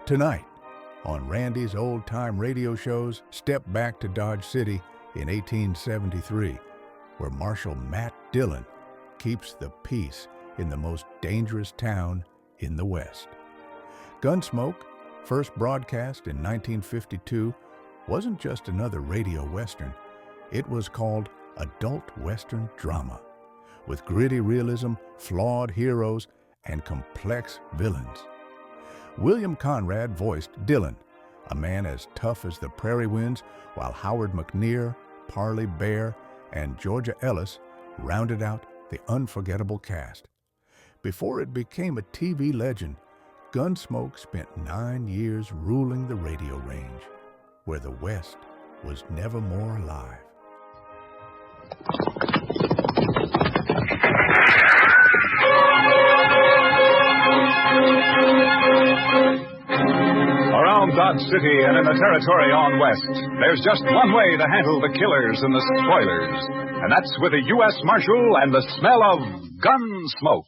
Tonight, on Randy's old-time radio shows, step back to Dodge City in 1873, where Marshal Matt Dillon keeps the peace in the most dangerous town in the West. Gunsmoke, first broadcast in 1952, wasn't just another radio western. It was called adult western drama, with gritty realism, flawed heroes, and complex villains. William Conrad voiced Dillon, a man as tough as the prairie winds, while Howard McNear, Parley Bear, and Georgia Ellis rounded out the unforgettable cast. Before it became a TV legend, Gunsmoke spent 9 years ruling the radio range, where the West was never more alive. Around Dodge City and in the territory on West, there's just one way to handle the killers and the spoilers, and that's with a U.S. Marshal and the smell of gun smoke.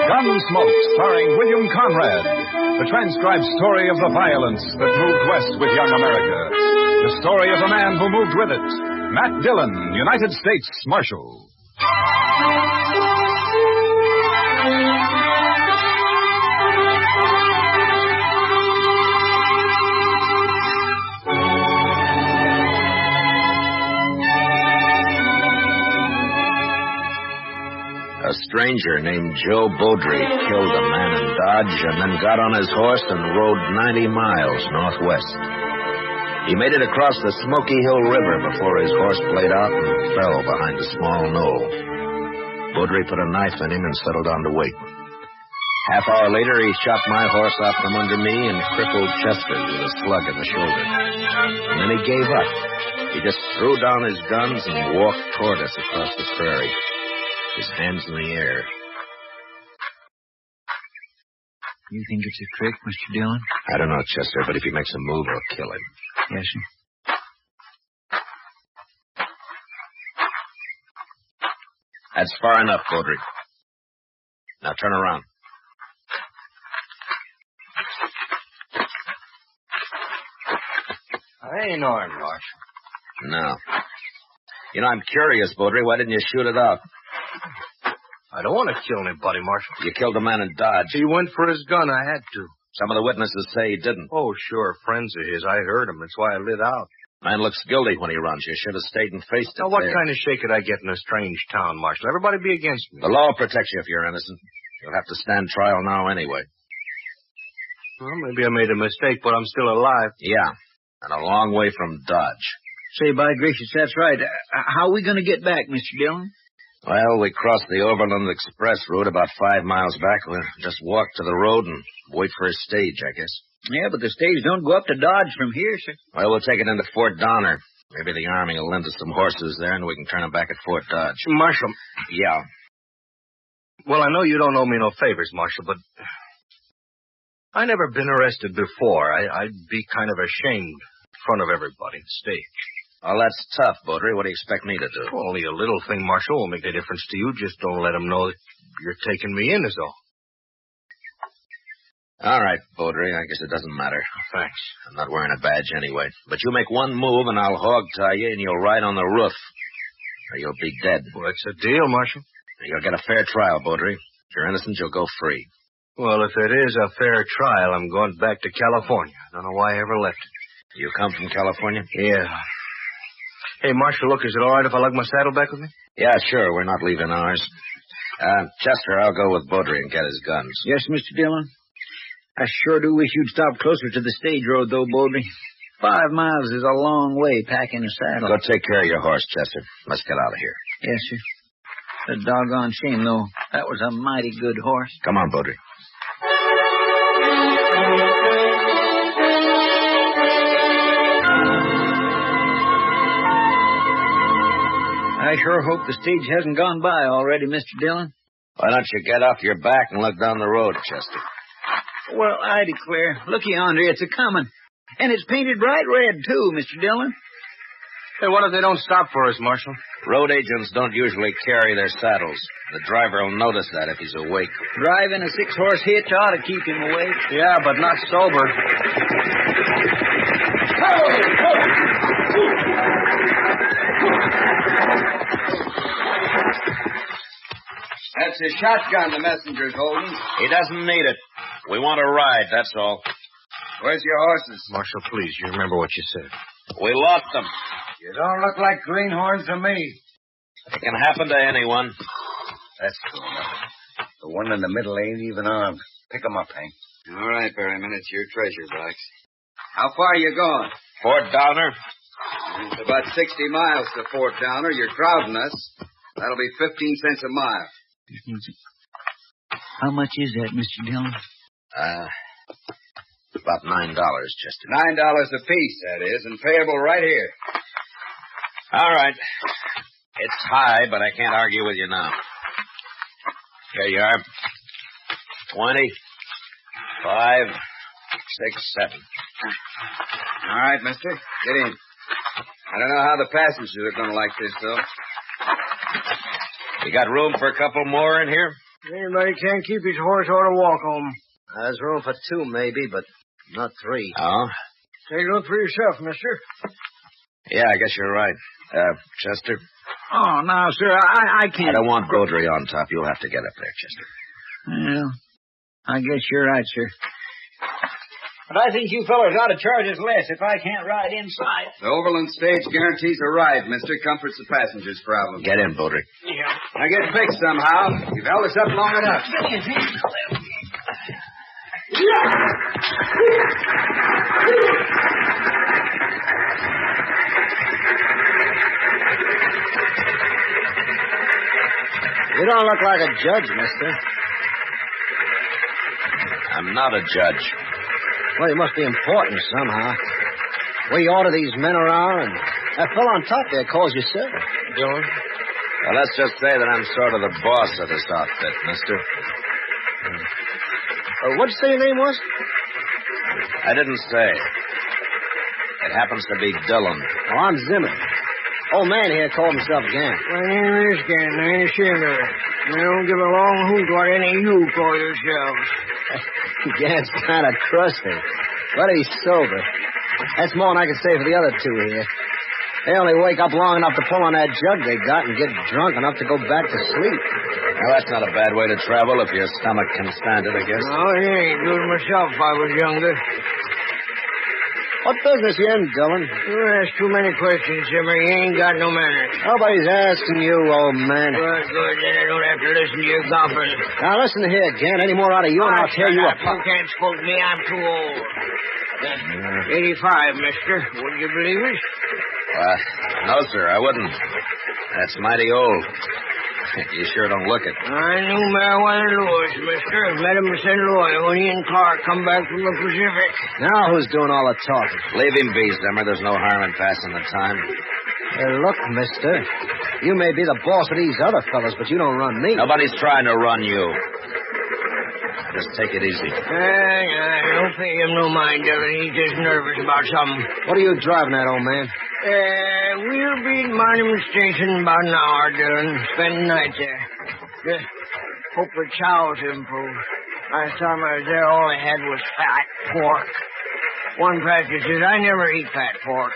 Gunsmoke, starring William Conrad, the transcribed story of the violence that moved west with young America. The story of a man who moved with it, Matt Dillon, United States Marshal. A stranger named Joe Beaudry killed a man in Dodge and then got on his horse and rode 90 miles northwest. He made it across the Smoky Hill River before his horse played out and fell behind a small knoll. Beaudry put a knife in him and settled down to wait. Half hour later, he shot my horse out from under me and crippled Chester with a slug in the shoulder. And then he gave up. He just threw down his guns and walked toward us across the prairie, his hands in the air. You think it's a trick, Mr. Dillon? I don't know, Chester, but if he makes a move, I'll kill him. Yes, sir. That's far enough, Beaudry. Now turn around. I ain't armed, Marshal. No. You know, I'm curious, Beaudry. Why didn't you shoot it out? I don't want to kill anybody, Marshal. You killed a man in Dodge. He went for his gun. I had to. Some of the witnesses say he didn't. Oh, sure. Friends of his. I heard him. That's why I lit out. Man looks guilty when he runs. You should have stayed and faced it. Now, what there. kind of shake could I get in a strange town, Marshal? Everybody be against me. The law protects you if you're innocent. You'll have to stand trial now anyway. Well, maybe I made a mistake, but I'm still alive. Yeah, and a long way from Dodge. Say, by gracious, that's right. How are we going to get back, Mr. Dillon? Well, we crossed the Overland Express route about 5 miles back. We'll just walk to the road and wait for his stage, I guess. Yeah, but the stage don't go up to Dodge from here, sir. Well, we'll take it into Fort Donner. Maybe the Army will lend us some horses there, and we can turn them back at Fort Dodge. Marshal. Yeah. Well, I know you don't owe me no favors, Marshal, but I never been arrested before. I'd be kind of ashamed in front of everybody on stage. Well, that's tough, Beaudry. What do you expect me to do? Only a little thing, Marshal. Won't make a difference to you. Just don't let them know that you're taking me in, is all. All right, Beaudry. I guess it doesn't matter. Thanks. I'm not wearing a badge anyway. But you make one move, and I'll hog-tie you, and you'll ride on the roof. Or you'll be dead. Well, it's a deal, Marshal. You'll get a fair trial, Beaudry. If you're innocent, you'll go free. Well, if it is a fair trial, I'm going back to California. I don't know why I ever left it. You come from California? Yeah. Hey, Marshal, look, is it all right if I lug my saddle back with me? Yeah, sure. We're not leaving ours. Chester, I'll go with Beaudry and get his guns. Yes, Mr. Dillon. I sure do wish you'd stop closer to the stage road, though, Beaudry. 5 miles is a long way packing a saddle. Go take care of your horse, Chester. Let's get out of here. Yes, sir. A doggone shame, though. That was a mighty good horse. Come on, Beaudry. I sure hope the stage hasn't gone by already, Mr. Dillon. Why don't you get off your back and look down the road, Chester? Well, I declare. Look yonder, it's a-comin'. And it's painted bright red, too, Mr. Dillon. Hey, what if they don't stop for us, Marshal? Road agents don't usually carry their saddles. The driver will notice that if he's awake. Driving a 6-horse hitch ought to keep him awake. Yeah, but not sober. That's his shotgun the messenger's holding. He doesn't need it. We want a ride, that's all. Where's your horses? Marshal, please, you remember what you said. We lost them. You don't look like greenhorns to me. It can happen to anyone. That's cool enough. The one in the middle ain't even armed. Pick 'em up, Hank. All right, Berryman, it's your treasure box. How far are you going? Fort Downer. It's about 60 miles to Fort Downer. You're crowding us. That'll be 15 cents a mile. How much is that, Mr. Dillon? About $9, Chester. $9 apiece, that is, and payable right here. All right. It's high, but I can't argue with you now. Here you are. 20, 5, 6, 7. All right, mister. Get in. I don't know how the passengers are going to like this, though. You got room for a couple more in here? Anybody can't keep his horse ought to walk home. There's room for 2, maybe, but not 3. Oh? Take a look for yourself, mister. Yeah, I guess you're right. Chester? Oh, no, sir, I can't. I don't want Beaudry on top. You'll have to get up there, Chester. Well, I guess you're right, sir. But I think you fellas ought to charge us less if I can't ride inside. The Overland stage guarantees a ride, mister. Comforts the passengers' problem. Get in, Beaudry. Yeah. Now get fixed somehow. You've held us up long enough. You don't look like a judge, mister. I'm not a judge. Well, you must be important somehow. We order these men around, and that fellow on top there calls you sir. Dillon? Well, let's just say that I'm sort of the boss of this outfit, mister. What'd you say your name was? I didn't say. It happens to be Dillon. Oh, I'm Zimmer. Old man here called himself Gant. My name is Gant. I ain't ashamed of it. I don't give a long hoot what any of you call yourselves. Gant's kind of crusty, but he's sober. That's more than I can say for the other 2 here. They only wake up long enough to pull on that jug they got and get drunk enough to go back to sleep. Well, that's not a bad way to travel if your stomach can stand it, I guess. No, it ain't. Do it myself if I was younger. What business you in, Dillon? You ask too many questions, Zimmer. You ain't got no manners. Nobody's asking you, old man. Good. Then I don't have to listen to your gobbling. Now, listen here, Gant. Any more out of you, and I'll tear you You apart. can't scold me. I'm too old. 85, mister. Would you believe it? No, sir, I wouldn't. That's mighty old. You sure don't look it. I knew Meriwether Lewis, mister. Met him in St. Louis when he and Clark come back from the Pacific. Now who's doing all the talking? Leave him be, Zimmer. There's no harm in passing the time. Hey, look, mister. You may be the boss of these other fellas, but you don't run me. Nobody's trying to run you. Just take it easy. Don't pay him no mind, Dillon. He's just nervous about something. What are you driving at, old man? We'll be at Monument Station about an hour, Dillon. Spend the night there. Just hope the chows improve. Last time I was there, all I had was fat pork. One practice says, I never eat fat pork.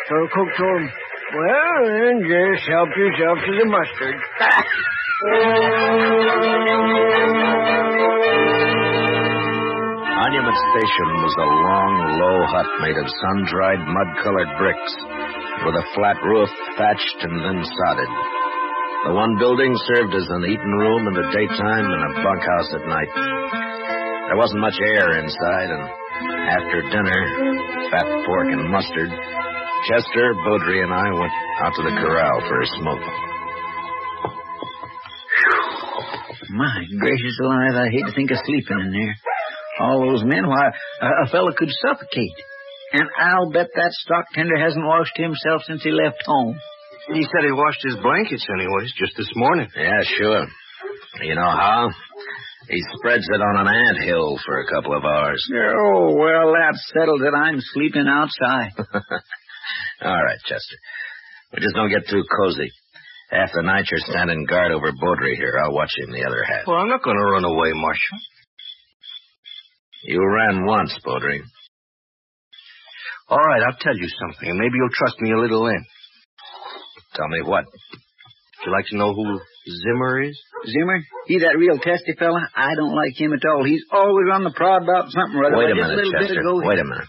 So the cook told him, well, then just help yourself to the mustard. Monument Station was a long, low hut made of sun-dried, mud-colored bricks, with a flat roof thatched and then sodded. The one building served as an eating room in the daytime and a bunkhouse at night. There wasn't much air inside, and after dinner, fat pork and mustard, Chester, Beaudry, and I went out to the corral for a smoke. My gracious alive, I hate to think of sleeping in there. All those men, why, a fella could suffocate. And I'll bet that stock tender hasn't washed himself since he left home. He said he washed his blankets anyways, just this morning. Yeah, sure. You know how? He spreads it on an anthill for a couple of hours. Oh, well, that settles it. I'm sleeping outside. All right, Chester. We just don't get too cozy. Half the night you're standing guard over Baudry here. I'll watch him the other half. Well, I'm not going to run away, Marshal. You ran once, Baudry. All right, I'll tell you something, and maybe you'll trust me a little then. Tell me what? Would you like to know who Zimmer is? Zimmer? He that real testy fella? I don't like him at all. He's always on the prod about something or other. Wait a minute, Chester. Wait a minute.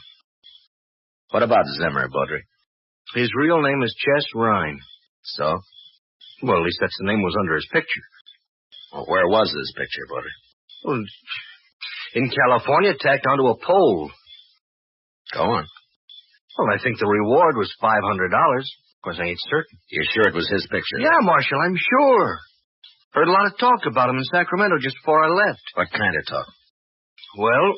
What about Zimmer, Baudry? His real name is Chess Rhine. So? Well, at least that's the name was under his picture. Well, where was this picture, Baudry? Well, in California, tacked onto a pole. Go on. Well, I think the reward was $500. Of course, I ain't certain. You're sure it was his picture? Yeah, Marshal, I'm sure. Heard a lot of talk about him in Sacramento just before I left. What kind of talk? Well,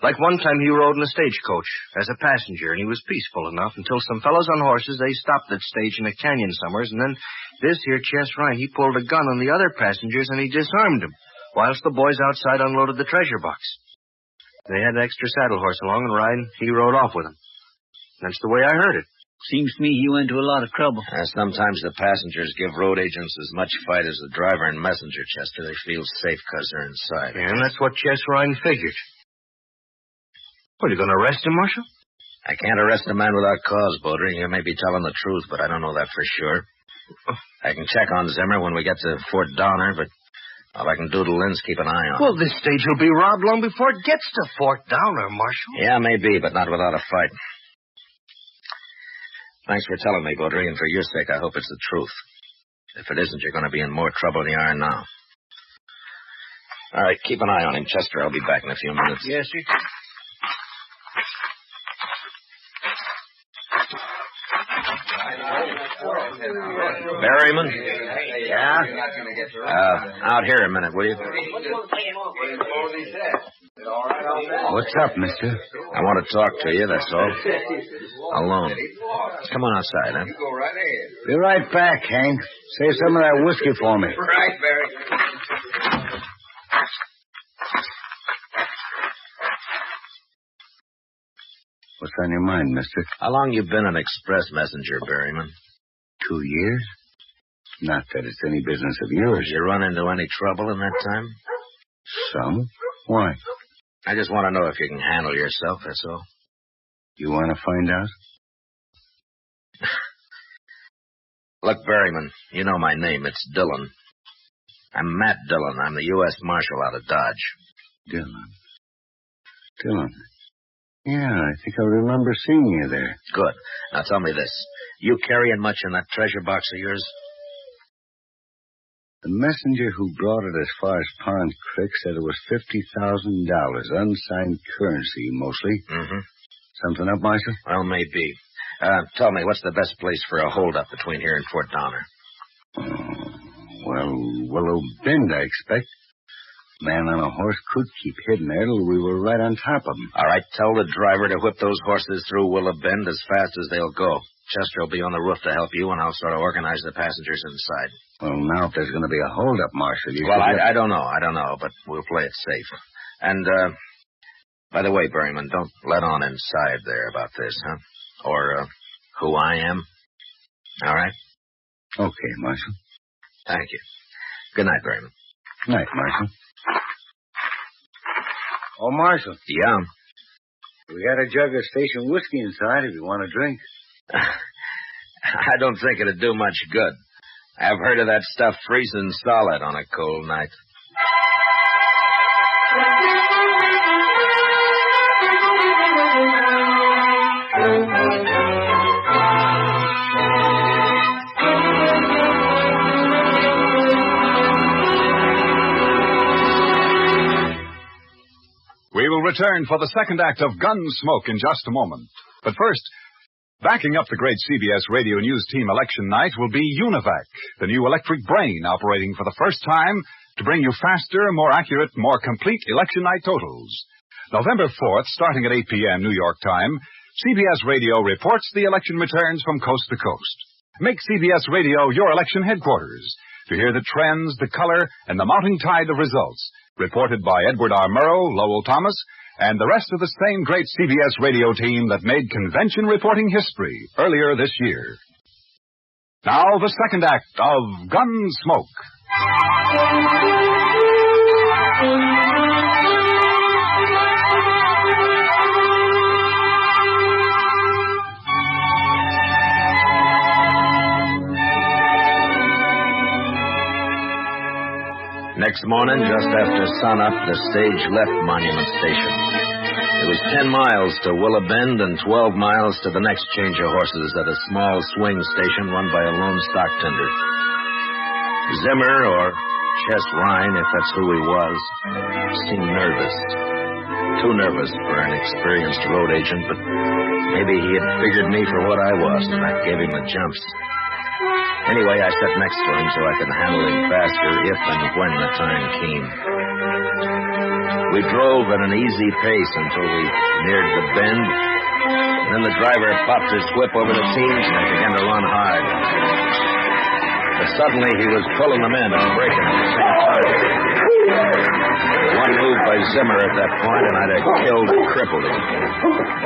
like one time he rode in a stagecoach as a passenger, and he was peaceful enough until some fellows on horses, they stopped that stage in a canyon somewheres, and then this here Chess Ryan, he pulled a gun on the other passengers, and he disarmed them, whilst the boys outside unloaded the treasure box. They had an extra saddle horse along, and Ryan, he rode off with them. That's the way I heard it. Seems to me he went to a lot of trouble. Sometimes the passengers give road agents as much fight as the driver and messenger, Chester. They feel safe because they're inside. Yeah, and that's what Chess Ryan figured. What, are you going to arrest him, Marshal? I can't arrest a man without cause, Baudry. You may be telling the truth, but I don't know that for sure. I can check on Zimmer when we get to Fort Donner, but all I can do to Lynn's keep an eye on him. Well, this stage will be robbed long before it gets to Fort Donner, Marshal. Yeah, maybe, but not without a fight. Thanks for telling me, Baudry, and for your sake, I hope it's the truth. If it isn't, you're going to be in more trouble than you are now. All right, keep an eye on him, Chester. I'll be back in a few minutes. Yes, sir. Berryman? Yeah? Out here a minute, will you? What's up, mister? I want to talk to you, that's all. Alone. Come on outside, huh? Be right back, Hank. Save some of that whiskey for me. Right, Barry. What's on your mind, mister? How long you been an express messenger, Berryman? 2 years? Not that it's any business of yours. Did you run into any trouble in that time? Some? Why? I just want to know if you can handle yourself, that's all. You want to find out? Look, Berryman, you know my name. It's Dillon. I'm Matt Dillon. I'm the U.S. Marshal out of Dodge. Dillon. Yeah, I think I remember seeing you there. Good. Now tell me this. You carrying much in that treasure box of yours? The messenger who brought it as far as Pond Creek said it was $50,000, unsigned currency, mostly. Mm-hmm. Something up, Marshal? Well, maybe. Tell me, what's the best place for a holdup between here and Fort Donner? Well, Willow Bend, I expect. Man on a horse could keep hidden there till we were right on top of him. All right, tell the driver to whip those horses through Willow Bend as fast as they'll go. Chester will be on the roof to help you, and I'll sort of organize the passengers inside. Well, now, if there's going to be a holdup, Marshal, you Well, I don't know, but we'll play it safe. And, by the way, Berryman, don't let on inside there about this, huh? Or, who I am. All right? Okay, Marshal. Thank you. Good night, Berryman. Night, Marshal. Oh, Marshal. Yeah? We got a jug of station whiskey inside if you want a drink. I don't think it'd do much good. I've heard of that stuff freezing solid on a cold night. We will return for the second act of Gunsmoke in just a moment. But first, backing up the great CBS Radio News Team election night will be Univac, the new electric brain operating for the first time to bring you faster, more accurate, more complete election night totals. November 4th, starting at 8 p.m. New York time, CBS Radio reports the election returns from coast to coast. Make CBS Radio your election headquarters to hear the trends, the color, and the mounting tide of results Reported by Edward R. Murrow, Lowell Thomas, and the rest of the same great CBS radio team that made convention reporting history earlier this year. Now, the second act of Gunsmoke. Next morning, just after sunup, the stage left Monument Station. It was 10 miles to Willow Bend and 12 miles to the next change of horses at a small swing station run by a lone stock tender. Zimmer, or Chess Rhine, if that's who he was, seemed nervous. Too nervous for an experienced road agent, but maybe he had figured me for what I was, and that gave him the jumps. Anyway, I sat next to him so I could handle him faster if and when the time came. We drove at an easy pace until we neared the bend, and then the driver popped his whip over the teams and I began to run hard. But suddenly he was pulling them in and braking at the same time. One move by Zimmer at that point, and I'd have killed and crippled him.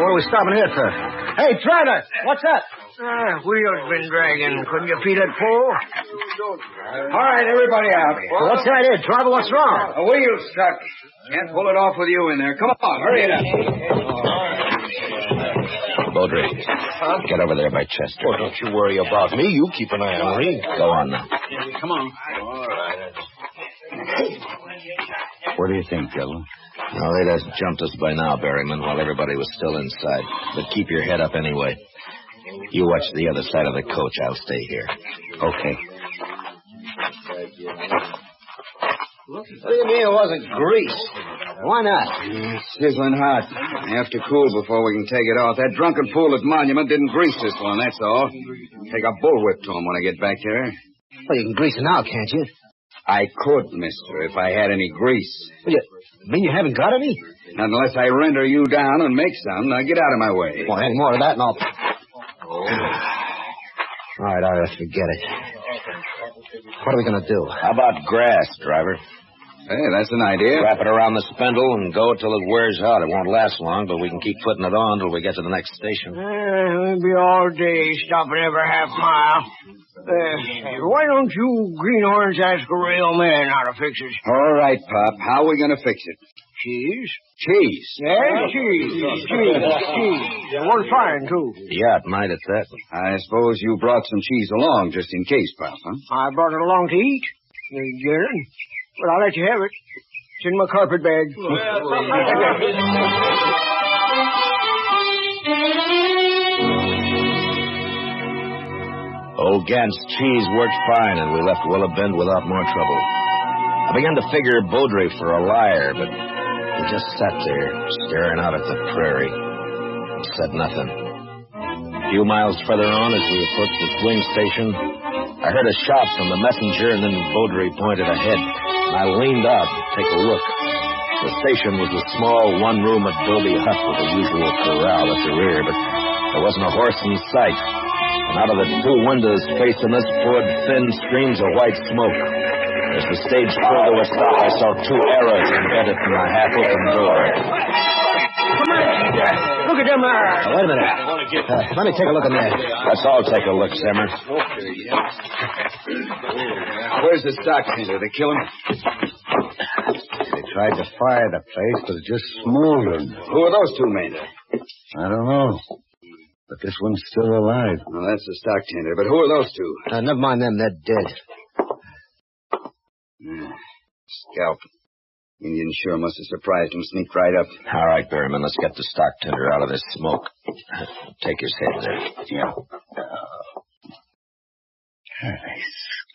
What are we stopping here for? Hey, driver, what's that? Wheels been dragging. Couldn't you feel it pull? All right, everybody out. Well, what's the idea? Driver, what's wrong? The wheel's stuck. Can't pull it off with you in there. Come on, hurry it up. Baudry, get over there by Chester. Oh, don't you worry about me. You keep an eye on me. Go on now. Come on. All right. What do you think, Gillen? Well, they'd have jumped us by now, Berryman, while everybody was still inside. But keep your head up anyway. You watch the other side of the coach. I'll stay here. Okay. What do you mean it wasn't grease? Why not? Sizzling hot. Have to cool before we can take it off. That drunken fool at Monument didn't grease this one, that's all. Take a bullwhip to him when I get back there. Well, you can grease it now, can't you? I could, mister, if I had any grease. Well, you mean you haven't got any? Not unless I render you down and make some. Now get out of my way. Well, any more of that and I'll... All right, forget it. What are we going to do? How about grass, driver? Hey, that's an idea. Wrap it around the spindle and go till it wears out. It won't last long, but we can keep putting it on till we get to the next station. We'll be all day stopping every half mile. Why don't you greenhorns ask a real man how to fix it? All right, Pop. How are we going to fix it? Cheese? Cheese. Yeah, cheese. Cheese. Worth fine, too. Yeah, it might at that. I suppose you brought some cheese along just in case, Pop, huh? I brought it along to eat. Garen. But I'll let you have it. It's in my carpet bag. Old Gant's cheese worked fine, and we left Willow Bend without more trouble. I began to figure Baudry for a liar, but he just sat there, staring out at the prairie, and said nothing. A few miles further on, as we approached the swing station, I heard a shout from the messenger, and then Baudry pointed ahead. I leaned out to take a look. The station was a small one-room adobe hut with the usual corral at the rear, but there wasn't a horse in sight. And out of the two windows facing us poured thin streams of white smoke. As the stage pulled to a stop, I saw two arrows embedded in the half-open door. Come on. Look at them. Wait a minute. Let me take a look in there. Let's all take a look, Zimmer. Where's the stock tender? They kill him? They tried to fire the place, but it just smoldered. Who are those two men? I don't know. But this one's still alive. Well, that's the stock tender. But who are those two? Never mind them. They're dead. Scalp. Indian sure must have surprised him, sneaked right up. All right, Berryman, let's get the stock tender out of this smoke. Take his head there. Yeah. They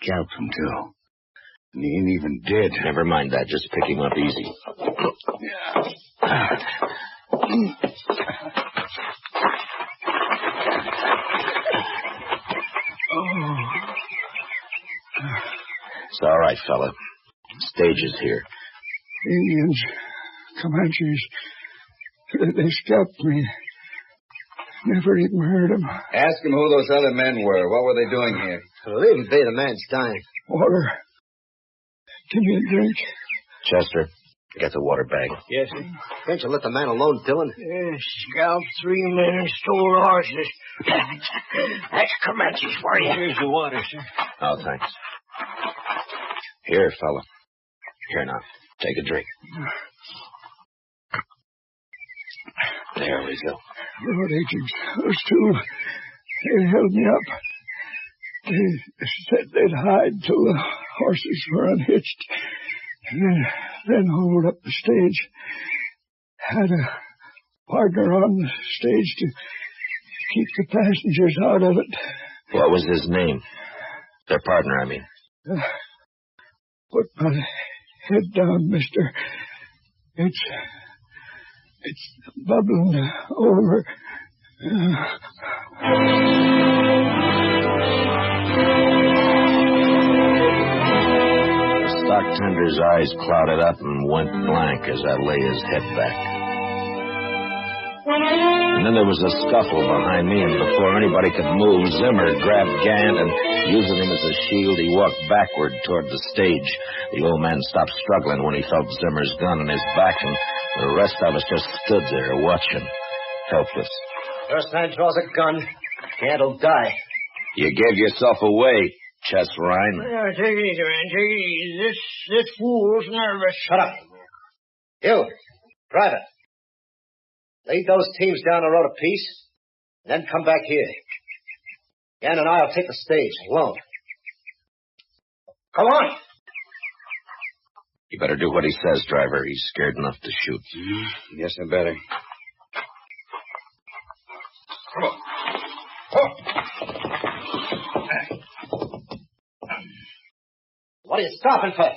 scalped him, too. And he ain't even dead. Never mind that. Just pick him up easy. It's all right, fella. Stage is here. Indians, Comanches, they scalped me. Never even heard them. Ask him who those other men were. What were they doing here? Leave him be. The man's dying. Water. Give me a drink. Chester, Get the water bag. Yes, sir. Can't you let the man alone, Dillon? Yes, scalped 3 men and stole horses. That's Comanches for you. Here's the water, sir. Oh, thanks. Here, fella. Here now. Take a drink. There we go. Lord agents, those two, they held me up. They said they'd hide till the horses were unhitched, and then hold up the stage. Had a partner on the stage to keep the passengers out of it. What was his name? Their partner, I mean. Put my head down, mister. It's bubbling over. The stock tender's eyes clouded up and went blank as I lay his head back. And then there was a scuffle behind me, and before anybody could move, Zimmer grabbed Gant, and using him as a shield, he walked backward toward the stage. The old man stopped struggling when he felt Zimmer's gun in his back, and the rest of us just stood there watching, helpless. First man draws a gun, Gant'll die. You gave yourself away, Chess Ryan. Yeah, take it easy, man. Take it easy. This fool's nervous. Shut up. You, Private. Lead those teams down the road a piece, and then come back here. Gant and I'll take the stage alone. Come on. You better do what he says, driver. He's scared enough to shoot. Yes, I better. Come on. What are you stopping for?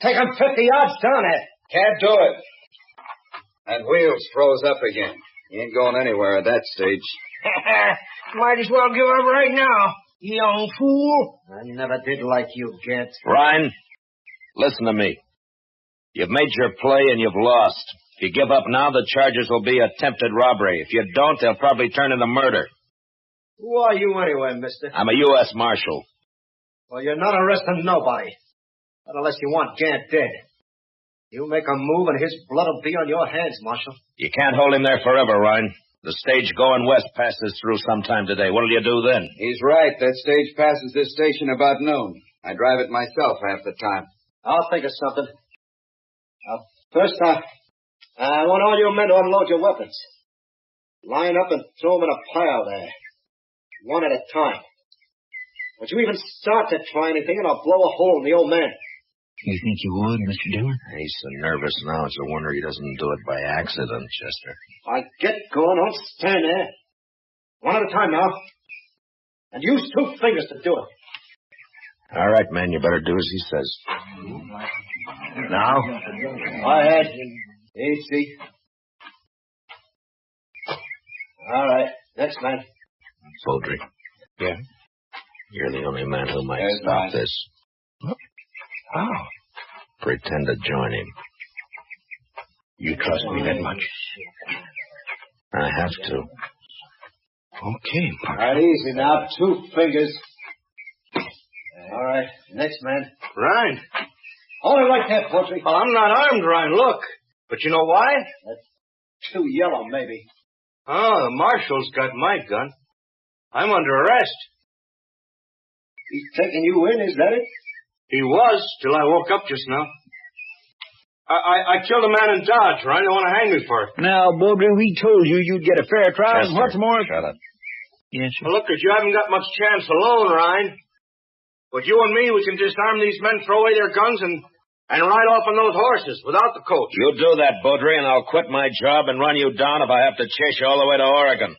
Take him 50 yards down there. Can't do it. That wheel's froze up again. He ain't going anywhere at that stage. Might as well give up right now, young fool. I never did like you, Gant. Ryan, listen to me. You've made your play and you've lost. If you give up now, the charges will be attempted robbery. If you don't, they'll probably turn into murder. Who are you anyway, mister? I'm a U.S. Marshal. Well, you're not arresting nobody. Not unless you want Gant dead. You make a move and his blood will be on your hands, Marshal. You can't hold him there forever, Ryan. The stage going west passes through sometime today. What'll you do then? He's right. That stage passes this station about noon. I drive it myself half the time. I'll think of something. First, I want all your men to unload your weapons. Line up and throw them in a pile there. One at a time. Don't you even start to try anything, and I'll blow a hole in the old man. You think you would, Mr. Dillon? He's so nervous now, it's a wonder he doesn't do it by accident, Chester. I get going, don't stand there. One at a time now. And use 2 fingers to do it. All right, man, you better do as he says. Now? Go ahead. Easy. All right. Next man. Baudry. Yeah? You're the only man who might There's stop mine. this. How? Pretend to join him. You trust me that much? I have to. Okay, All right, easy now. 2 fingers. All right. Next man. Ryan. Hold it right there, Portry. Well, I'm not armed, Ryan. Look. But you know why? That's too yellow, maybe. Oh, the marshal's got my gun. I'm under arrest. He's taking you in, is that it? He was, till I woke up just now. I killed a man in Dodge, Ryan. They want to hang me for it. Now, Baudry, we told you you'd get a fair trial, and Chester, what's more... shut up. Yes, sir. Well, look, you haven't got much chance alone, Ryan. But you and me, we can disarm these men, throw away their guns, and ride off on those horses without the coach. You do that, Baudry, and I'll quit my job and run you down if I have to chase you all the way to Oregon.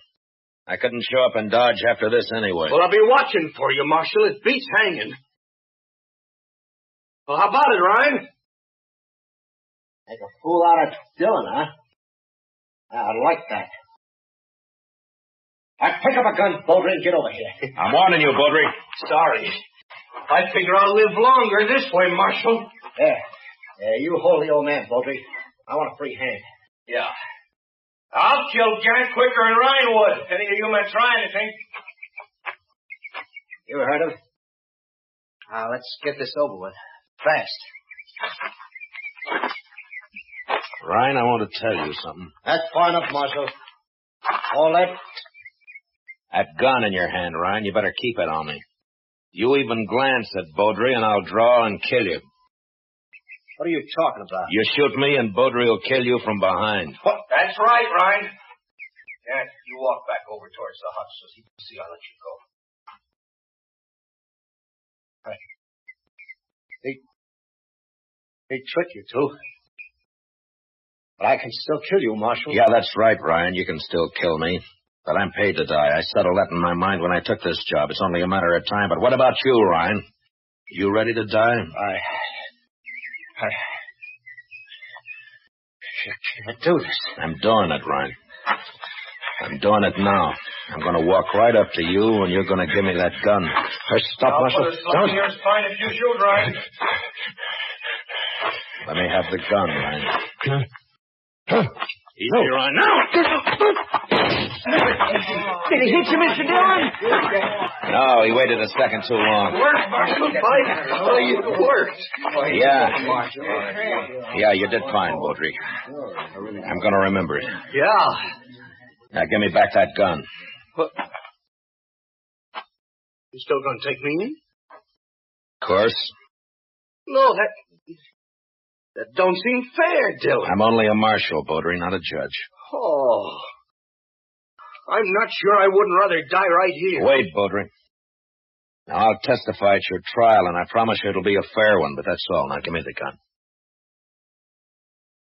I couldn't show up in Dodge after this anyway. Well, I'll be watching for you, Marshal. It beats hanging. Well, how about it, Ryan? Make a fool out of Dillon, huh? I like that. Pick up a gun, Baudry, and get over here. I'm warning you, Baudry. Sorry. I figure I'll live longer this way, Marshal. There, you hold the old man, Baudry. I want a free hand. Yeah. I'll kill Gant quicker than Ryan would. If any of you men try anything. You heard him. Now, let's get this over with. Fast. Ryan, I want to tell you something. That's far enough, Marshal. All that... That gun in your hand, Ryan, you better keep it on me. You even glance at Beaudry, and I'll draw and kill you. What are you talking about? You shoot me, and Beaudry will kill you from behind. That's right, Ryan. Yeah, you walk back over towards the hut so he can see I'll let you go. They trick you, too. But I can still kill you, Marshal. Yeah, that's right, Ryan. You can still kill me. But I'm paid to die. I settled that in my mind when I took this job. It's only a matter of time. But what about you, Ryan? You ready to die? I can't do this. I'm doing it, Ryan. I'm doing it now. I'm going to walk right up to you, and you're going to give me that gun. Stop, Marshal. Don't. Here's fine if you shoot, Ryan. Let me have the gun, Ryan. Easy, Ryan. Now! Did he hit you, Mr. Dillon? No, he waited a second too long. Yeah, you did fine, Beaudry. I'm going to remember it. Yeah. Now, give me back that gun. What? You still going to take me in? Of course. No, that don't seem fair, Dillon. I'm only a marshal, Beaudry, not a judge. Oh. I'm not sure I wouldn't rather die right here. Wait, Beaudry. Now, I'll testify at your trial, and I promise you it'll be a fair one, but that's all. Now, give me the gun.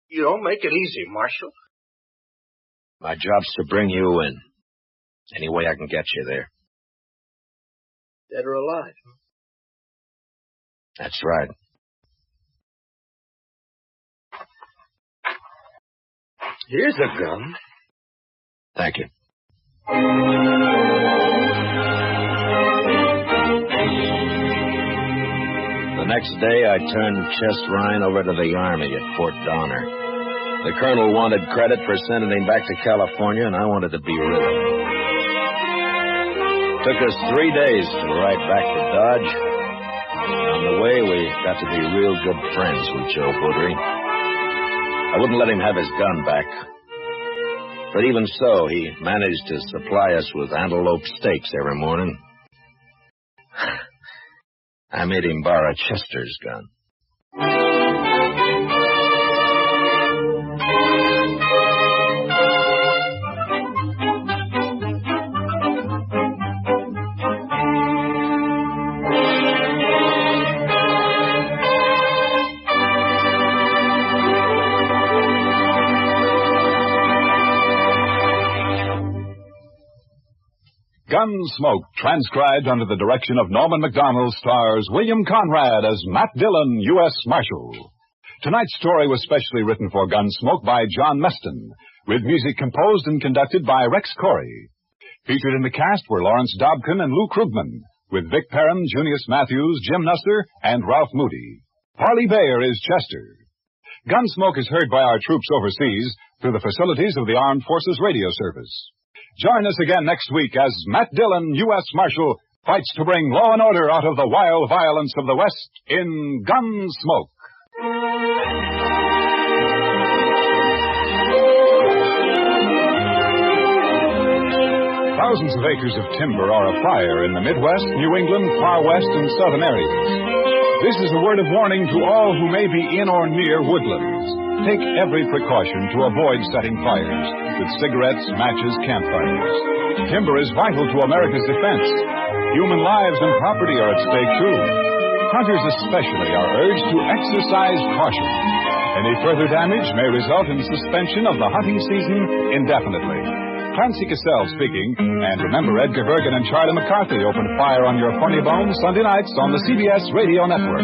You don't make it easy, Marshal. My job's to bring you in. Any way I can get you there. Dead or alive? That's right. Here's a gun. Thank you. The next day, I turned Chest Ryan over to the Army at Fort Donner. The colonel wanted credit for sending him back to California, and I wanted to be rid of him. It took us 3 days to ride back to Dodge. On the way, we got to be real good friends with Joe Beaudry. I wouldn't let him have his gun back. But even so, he managed to supply us with antelope steaks every morning. I made him borrow Chester's gun. Gunsmoke, transcribed under the direction of Norman MacDonald, stars William Conrad as Matt Dillon, U.S. Marshal. Tonight's story was specially written for Gunsmoke by John Meston, with music composed and conducted by Rex Corey. Featured in the cast were Lawrence Dobkin and Lou Krugman, with Vic Perrin, Junius Matthews, Jim Nusser, and Ralph Moody. Parley Bayer is Chester. Gunsmoke is heard by our troops overseas through the facilities of the Armed Forces Radio Service. Join us again next week as Matt Dillon, U.S. Marshal, fights to bring law and order out of the wild violence of the West in Gunsmoke. Thousands of acres of timber are afire in the Midwest, New England, Far West, and Southern areas. This is a word of warning to all who may be in or near woodlands. Take every precaution to avoid setting fires with cigarettes, matches, campfires. Timber is vital to America's defense. Human lives and property are at stake, too. Hunters especially are urged to exercise caution. Any further damage may result in suspension of the hunting season indefinitely. Clancy Cassell speaking, and remember Edgar Bergen and Charlie McCarthy opened fire on your funny bones Sunday nights on the CBS Radio Network.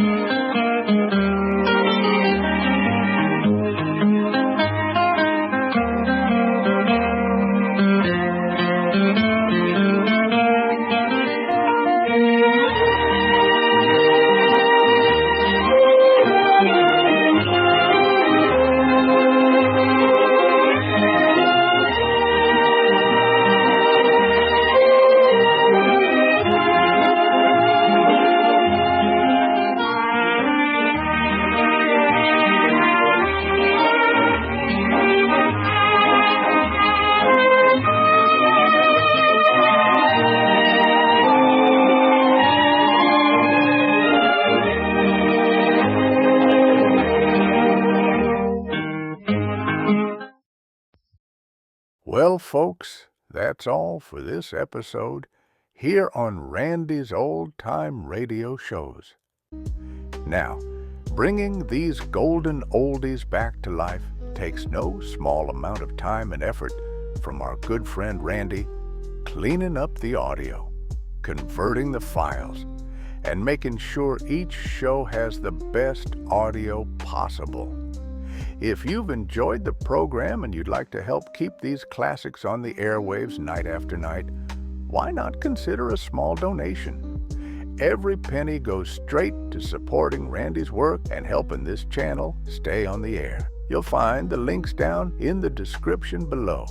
Well, folks, that's all for this episode here on Randy's Old Time Radio Shows. Now, bringing these golden oldies back to life takes no small amount of time and effort from our good friend Randy, cleaning up the audio, converting the files, and making sure each show has the best audio possible. If you've enjoyed the program and you'd like to help keep these classics on the airwaves night after night, why not consider a small donation? Every penny goes straight to supporting Randy's work and helping this channel stay on the air. You'll find the links down in the description below.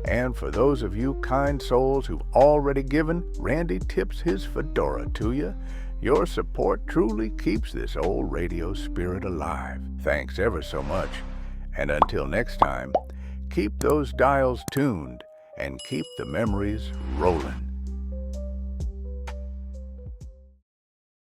And for those of you kind souls who've already given, Randy tips his fedora to you. Your support truly keeps this old radio spirit alive. Thanks ever so much. And until next time, keep those dials tuned and keep the memories rolling.